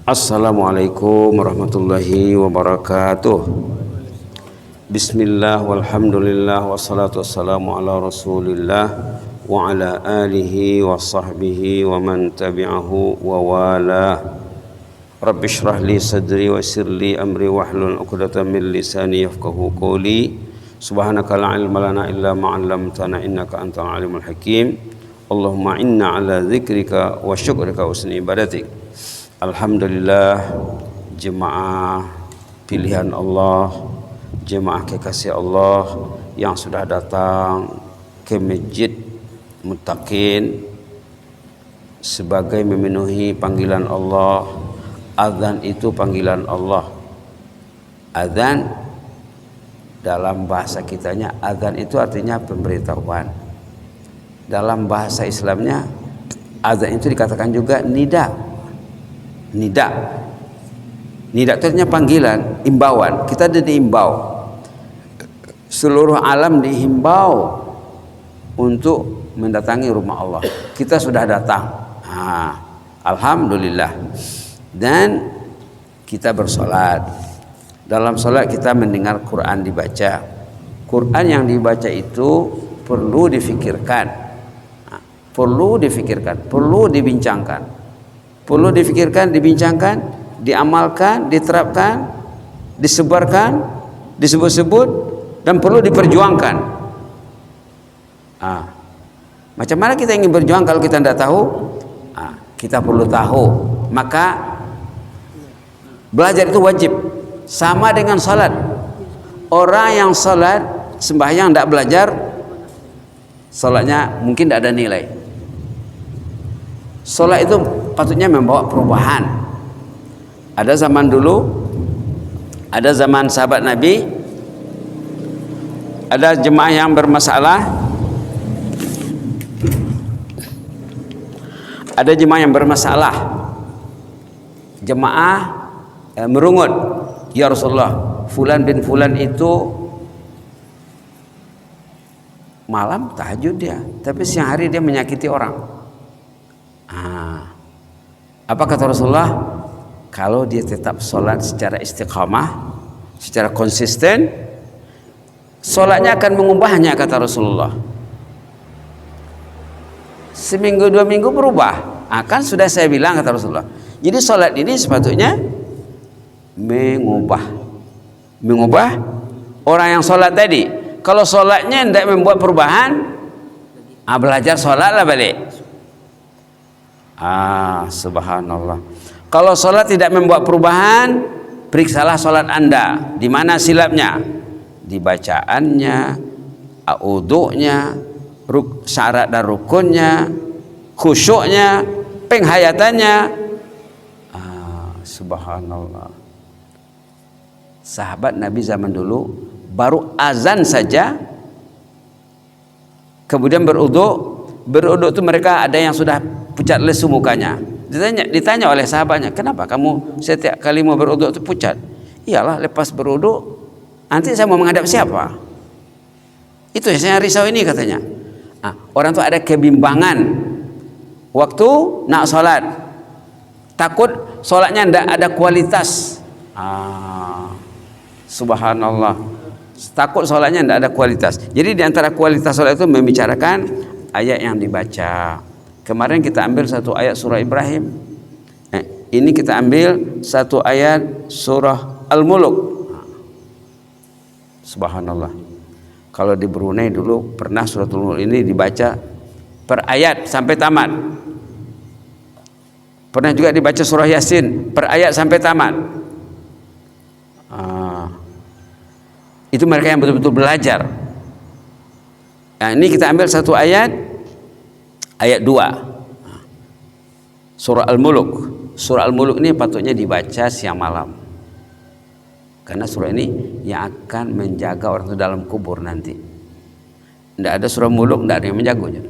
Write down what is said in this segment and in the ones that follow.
Assalamualaikum warahmatullahi wabarakatuh. Bismillah walhamdulillah wassalatu wassalamu ala rasulillah wa ala alihi wa sahbihi wa man tabi'ahu wa wala. Rabbi shrah li sadri wa yassir li amri wahlul 'uqdatam min lisani yafqahu qawli. Subhanaka la ilma lana illa ma 'allamtana innaka antal alimul hakim. Allahumma inna ala dzikrika wa syukrika wa husni ibadatik. Alhamdulillah, jemaah pilihan Allah, jemaah kekasih Allah yang sudah datang ke Masjid Muttaqin sebagai memenuhi panggilan Allah. Azan itu panggilan Allah. Azan dalam bahasa kitanya, azan itu artinya pemberitahuan. Dalam bahasa Islamnya, azan itu dikatakan juga nida. Nida itu artinya panggilan, imbauan. Kita diimbau, seluruh alam dihimbau untuk mendatangi rumah Allah. Kita sudah datang, alhamdulillah. Dan kita bersolat. Dalam solat kita mendengar Quran dibaca. Quran yang dibaca itu perlu difikirkan, perlu dibincangkan. Perlu difikirkan, dibincangkan, diamalkan, diterapkan, disebarkan, disebut-sebut, dan perlu diperjuangkan. Macam mana kita ingin berjuang kalau kita tidak tahu? Kita perlu tahu. Maka belajar itu wajib. Sama dengan salat. Orang yang salat sembahyang tidak belajar, salatnya mungkin tidak ada nilai. Salat itu patutnya membawa perubahan. Ada zaman dulu, ada zaman sahabat Nabi, ada jemaah yang bermasalah, ada jemaah yang bermasalah. Jemaah merungut, ya Rasulullah, fulan bin fulan itu malam tahajud dia, tapi siang hari dia menyakiti orang. Apa kata Rasulullah? Kalau dia tetap sholat secara istiqamah, secara konsisten, sholatnya akan mengubahnya, kata Rasulullah. Seminggu dua minggu berubah. Kan sudah saya bilang, kata Rasulullah. Jadi sholat ini sepatutnya mengubah orang yang sholat tadi. Kalau sholatnya tidak membuat perubahan, belajar sholatlah balik. Subhanallah. Kalau sholat tidak membuat perubahan, periksalah sholat Anda. Di mana silapnya? Di bacaannya, wudunya, syarat dan rukunnya, khusyuknya, penghayatannya. Subhanallah. Sahabat Nabi zaman dulu baru azan saja, kemudian berwudu itu mereka ada yang sudah pucat lesu mukanya. Ditanya oleh sahabatnya, kenapa kamu setiap kali mau berwudu itu pucat? Iyalah, lepas berwudu nanti saya mau menghadap siapa? Itu yang saya risau ini, katanya. Orang tuh ada kebimbangan waktu nak sholat, takut sholatnya tidak ada kualitas. Subhanallah, takut sholatnya tidak ada kualitas. Jadi di antara kualitas sholat itu membicarakan ayat yang dibaca. Kemarin kita ambil satu ayat surah Ibrahim. Ini kita ambil satu ayat surah Al-Muluk. Subhanallah. Kalau di Brunei dulu pernah surah Al-Muluk ini dibaca per ayat sampai tamat. Pernah juga dibaca surah Yasin per ayat sampai tamat. Itu mereka yang betul-betul belajar. Ini kita ambil satu ayat 2 surah Al-Muluk. Surah Al-Muluk ini patutnya dibaca siang malam, karena surah ini yang akan menjaga orang itu dalam kubur nanti. Tidak ada surah Muluk, tidak ada yang menjaganya.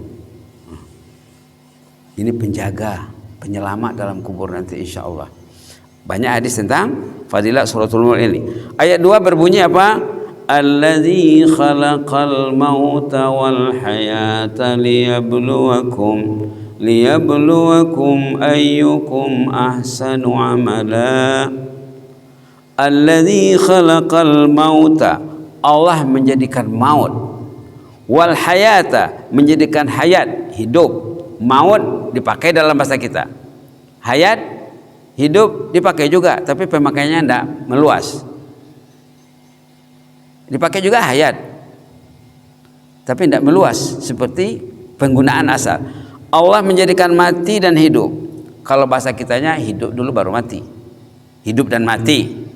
Ini penjaga, penyelamat dalam kubur nanti, insya Allah. Banyak hadis tentang fadilat suratul Mulk ini. Ayat 2 berbunyi apa? Alladzi khalaqal mauta wal hayata liyabluwakum liyabluwakum ayyukum ahsanu amala. Alladzi khalaqal mauta, Allah menjadikan maut, wal hayata, menjadikan hayat, hidup. Maut dipakai dalam bahasa kita, hayat, hidup dipakai juga, tapi pemakaiannya tidak meluas. Dipakai juga hayat, tapi tidak meluas seperti penggunaan asal. Allah menjadikan mati dan hidup. Kalau bahasa kitanya hidup dulu baru mati, hidup dan mati.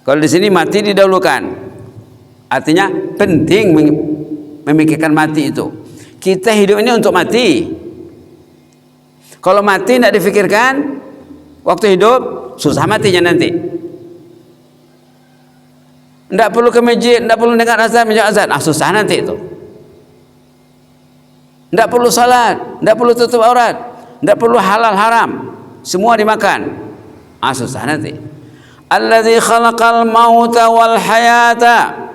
Kalau di sini mati didahulukan, artinya penting memikirkan mati itu. Kita hidup ini untuk mati. Kalau mati tidak difikirkan waktu hidup, susah matinya nanti. Tidak perlu ke masjid, tidak perlu dengar azan, menjawab azan, susah nanti itu. Tidak perlu salat, tidak perlu tutup aurat, tidak perlu halal haram, semua dimakan, susah nanti. Alladzi khalaqal mauta wal hayata,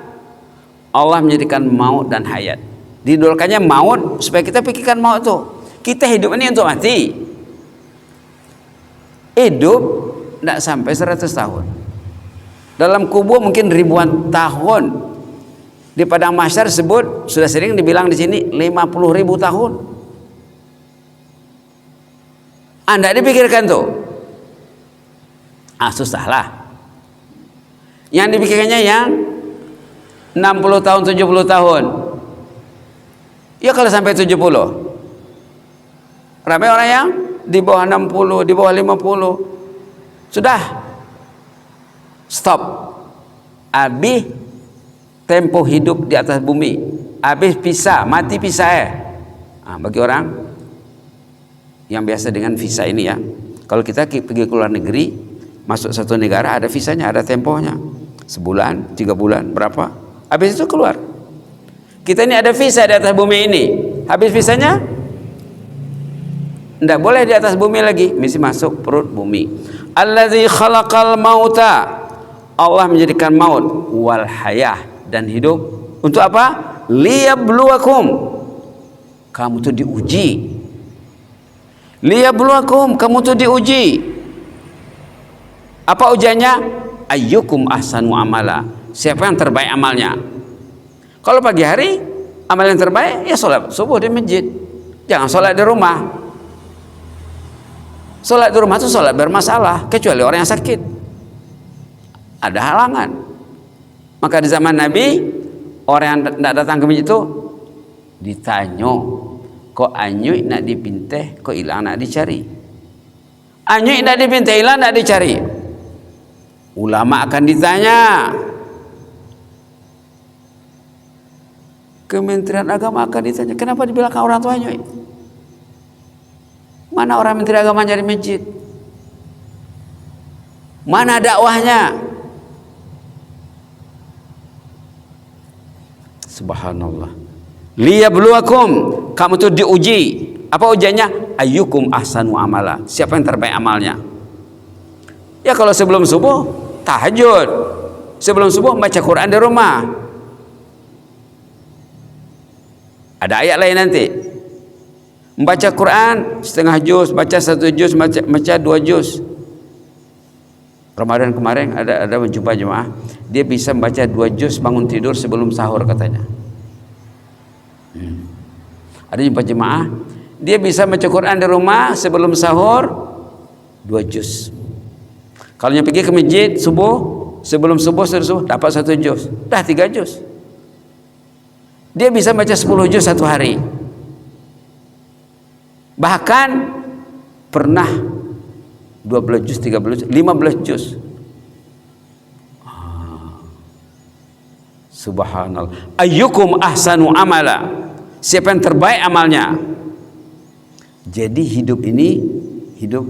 Allah menjadikan maut dan hayat. Didahulukannya maut supaya kita pikirkan maut itu. Kita hidup ini untuk mati. Hidup tidak sampai 100 tahun. Dalam kubur mungkin ribuan tahun. Di padang mahsyar sebut, sudah sering dibilang di sini 50.000 tahun. Anda dipikirkan tuh, susahlah. Yang dipikirkannya yang 60 tahun, 70 tahun. Ya kalau sampai 70. Ramai orang yang di bawah 60, di bawah 50. Sudah. Stop. Habis tempo hidup di atas bumi. Habis pisah, mati pisah bagi orang yang biasa dengan visa ini ya. Kalau kita pergi ke luar negeri, masuk satu negara ada visanya, ada temponya. Sebulan, 3 bulan, berapa? Habis itu keluar. Kita ini ada visa di atas bumi ini. Habis visanya, tidak boleh di atas bumi lagi, mesti masuk perut bumi. Alladzi khalaqal mauta, Allah menjadikan maut, wal hayah, dan hidup. Untuk apa? Liyabluwakum, kamu tuh diuji. Liyabluwakum, kamu tuh diuji. Apa ujiannya? Ayyukum ahsanu amala, siapa yang terbaik amalnya. Kalau pagi hari amal yang terbaik ya sholat subuh di masjid, jangan sholat di rumah. Sholat di rumah itu sholat bermasalah, kecuali orang yang sakit, ada halangan. Maka di zaman Nabi, orang yang tidak datang ke masjid itu ditanya, kok anyuy nak dipinteh, kok hilang nak dicari. Anyuy nak dipinteh, hilang nak dicari. Ulama akan ditanya, Kementerian Agama akan ditanya, kenapa di belakang orang tuanya? Mana orang Menteri Agama nyari masjid? Mana dakwahnya? Subhanallah. Liyabluwakum, kamu tuh diuji. Apa ujiannya? Ayyukum ahsanu amala, siapa yang terbaik amalnya. Ya kalau sebelum subuh tahajud, sebelum subuh baca Quran di rumah. Ada ayat lain nanti. Membaca Quran setengah juz, baca 1 juz, baca 2 juz. Ramadan kemarin ada menjumpa jemaah, dia bisa membaca 2 juz bangun tidur sebelum sahur katanya. Ada jumpa jemaah, dia bisa baca Quran di rumah sebelum sahur 2 juz. Kalau yang pergi ke masjid subuh, sebelum subuh dapat 1 juz, dah 3 juz. Dia bisa baca 10 juz satu hari. Bahkan pernah 12 juz, 13 juz, 15 juz. Subhanallah. Ayyukum ahsanu amala, siapa yang terbaik amalnya. Jadi hidup ini hidup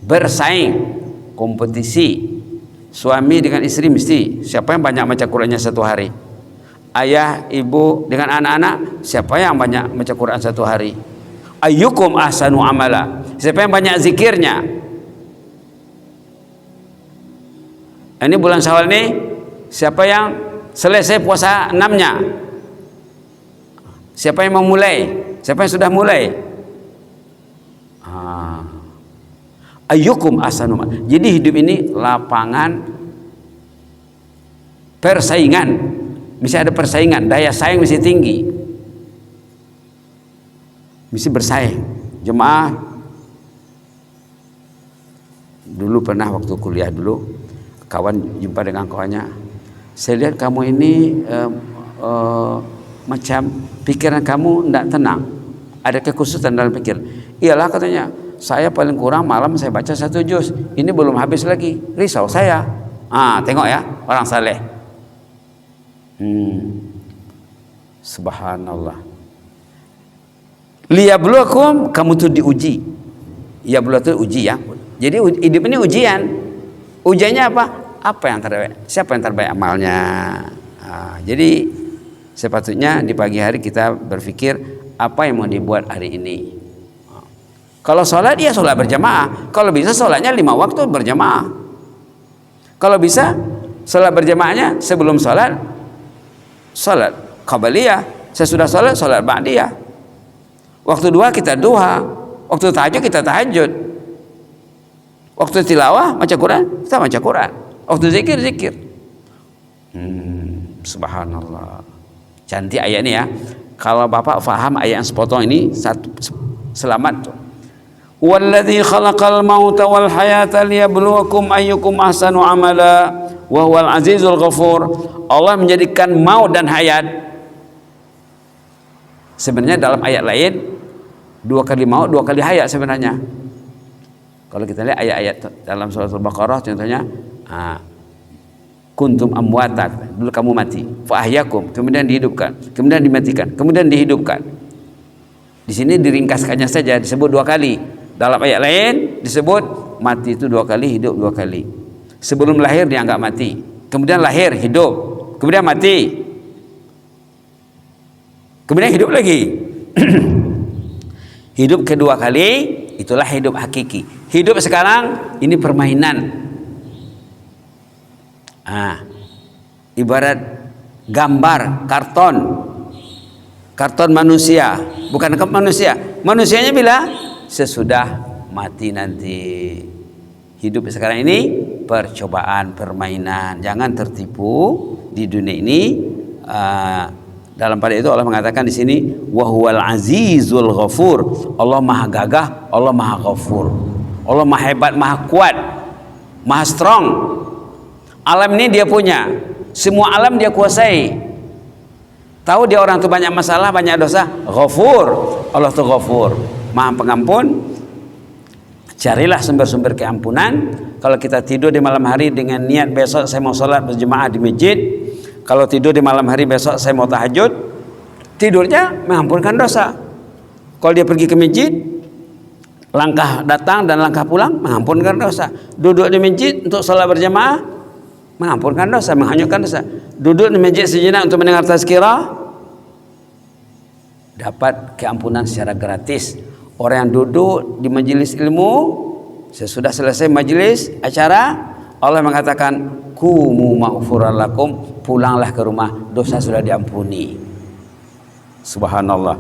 bersaing, kompetisi. Suami dengan istri mesti siapa yang banyak baca Qurannya satu hari. Ayah, ibu dengan anak-anak, siapa yang banyak baca Quran satu hari. Ayyukum ahsanu amala, siapa yang banyak zikirnya. Ini bulan Syawal ini, siapa yang selesai puasa 6-nya? Siapa yang mau mulai? Siapa yang sudah mulai? Ayyukum ahsanu amala. Jadi hidup ini lapangan persaingan. Mesti ada persaingan, daya saing mesti tinggi. Mesti bersaing. Jemaah dulu pernah waktu kuliah dulu, kawan jumpa dengan kawannya, saya lihat kamu ini macam pikiran kamu tidak tenang, ada kekhususan dalam pikir. Iyalah katanya, saya paling kurang malam saya baca 1 juz, ini belum habis lagi, risau saya. Tengok ya orang saleh. Subhanallah. Liyabluwakum, kamu tuh diuji. Ya belum tuh uji ya. Jadi hidup ini ujian. Ujiannya apa? Apa yang terbaik? Siapa yang terbaik amalnya? Jadi sepatutnya di pagi hari kita berpikir apa yang mau dibuat hari ini. Kalau sholat, ya sholat berjamaah. Kalau bisa sholatnya 5 waktu berjamaah. Kalau bisa sholat berjamaahnya sebelum sholat qabliyah. Sesudah sholat, sholat ba'diyah. Waktu duha kita duha. Waktu tahajud kita tahajud. Waktu tilawah baca Quran, kita baca Quran. Waktu zikir, zikir. Subhanallah. Cantik ayat ini ya. Kalau Bapak faham ayat yang sepotong ini, selamat tuh. Walladzi khalaqal mauta wal hayata liyabluwakum ayyukum ahsanu amala wa huwal azizul ghafur. Allah menjadikan maut dan hayat. Sebenarnya dalam ayat lain 2 kali maut, 2 kali hayat sebenarnya. Kalau kita lihat ayat-ayat dalam surah Al-Baqarah contohnya, kuntum amwatan, dulu kamu mati, fa ahyakum, kemudian dihidupkan, kemudian dimatikan, kemudian dihidupkan. Di sini diringkaskannya saja disebut 2 kali. Dalam ayat lain disebut mati itu 2 kali, hidup 2 kali. Sebelum lahir dia enggak mati, kemudian lahir, hidup, kemudian mati, kemudian hidup lagi. Hidup kedua kali, itulah hidup hakiki. Hidup sekarang ini permainan. Ibarat gambar karton manusia, bukan manusia. Manusianya bila sesudah mati nanti. Hidup sekarang ini percobaan, permainan. Jangan tertipu di dunia ini. Dalam pada itu Allah mengatakan di sini, wa huwal azizul ghafur. Allah maha gagah, Allah maha ghafur. Allah maha hebat, maha kuat, maha strong. Alam ini dia punya, semua alam dia kuasai. Tahu dia orang itu banyak masalah, banyak dosa, ghafur. Allah itu ghafur, maha pengampun. Carilah sumber-sumber keampunan. Kalau kita tidur di malam hari dengan niat besok saya mau sholat berjemaah di masjid, kalau tidur di malam hari besok saya mau tahajud, tidurnya mengampunkan dosa. Kalau dia pergi ke masjid, langkah datang dan langkah pulang mengampunkan dosa. Duduk di masjid untuk sholat berjamaah mengampunkan dosa, menghanyutkan dosa. Duduk di masjid sejenak untuk mendengar tazkirah, dapat keampunan secara gratis. Orang yang duduk di majelis ilmu, sesudah selesai majelis acara, Allah mengatakan kumu maghfuran lakum, pulanglah ke rumah, dosa sudah diampuni. Subhanallah.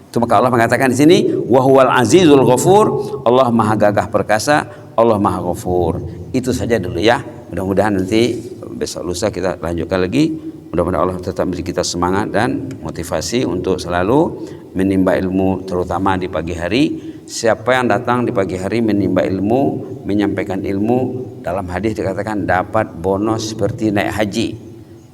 Itu maka Allah mengatakan di sini wa huwal azizul ghafur. Allah maha gagah perkasa, Allah maha ghafur. Itu saja dulu ya. Mudah-mudahan nanti besok lusa kita lanjutkan lagi. Mudah-mudahan Allah tetap beri kita semangat dan motivasi untuk selalu menimba ilmu, terutama di pagi hari. Siapa yang datang di pagi hari menimba ilmu, menyampaikan ilmu, dalam hadis dikatakan dapat bonus seperti naik haji.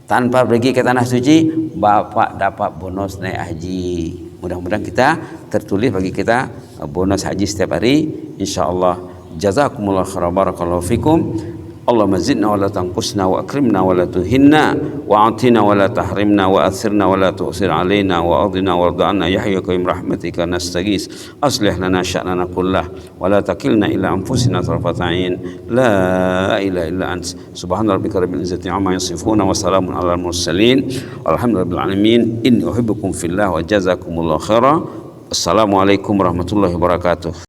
Tanpa pergi ke tanah suci, Bapak dapat bonus naik haji. Mudah-mudahan kita tertulis bagi kita bonus haji setiap hari, insyaallah. Jazakumullah khairan, barakallahu fikum. Allahumma zidna wa la tanqusna wa akrimna wa la tuhinna wa atina wa la tahrimna wa athirna wa la tu'sir alaina wa adina warda'na ya hayyu qayyum rahmatika nastaghis aslih lana sya'nana kullah wa la takilna ila anfusina tarfata 'ain la ilaha illa ant subhana rabbika rabbil izzati amma yasifun wa salamun alal mursalin alhamdulillahi rabbil alamin inni uhibbukum fillah wa jazakumullahu khairan. Assalamualaikum warahmatullahi wabarakatuh.